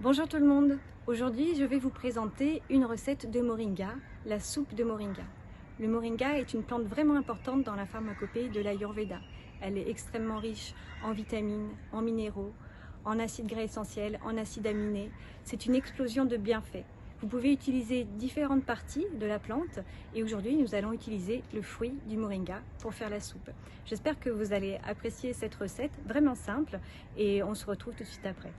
Bonjour tout le monde, aujourd'hui je vais vous présenter une recette de moringa, la soupe de moringa. Le moringa est une plante vraiment importante dans la pharmacopée de l'Ayurveda. Elle est extrêmement riche en vitamines, en minéraux, en acides gras essentiels, en acides aminés. C'est une explosion de bienfaits. Vous pouvez utiliser différentes parties de la plante et aujourd'hui nous allons utiliser le fruit du moringa pour faire la soupe. J'espère que vous allez apprécier cette recette vraiment simple et on se retrouve tout de suite après.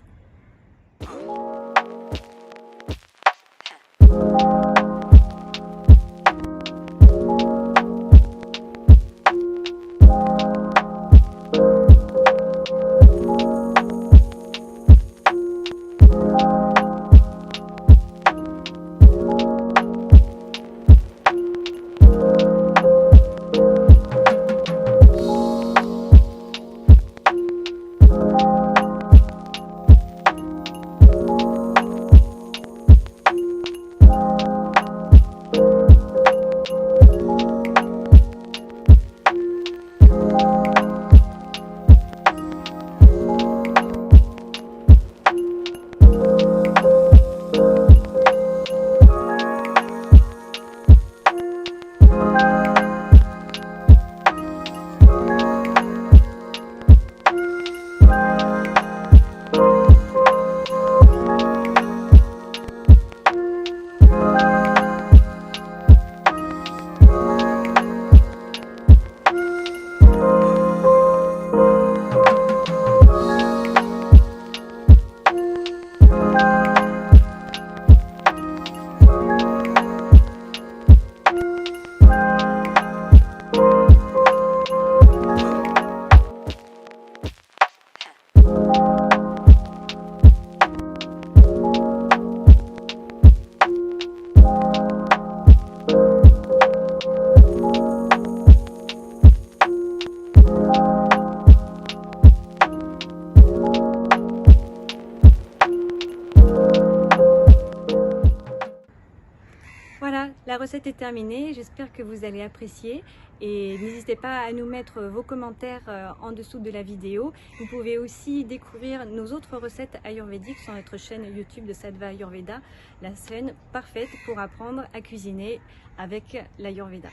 Voilà, la recette est terminée, j'espère que vous allez apprécier et n'hésitez pas à nous mettre vos commentaires en dessous de la vidéo. Vous pouvez aussi découvrir nos autres recettes ayurvédiques sur notre chaîne YouTube de Sattva Ayurveda, la chaîne parfaite pour apprendre à cuisiner avec l'Ayurveda.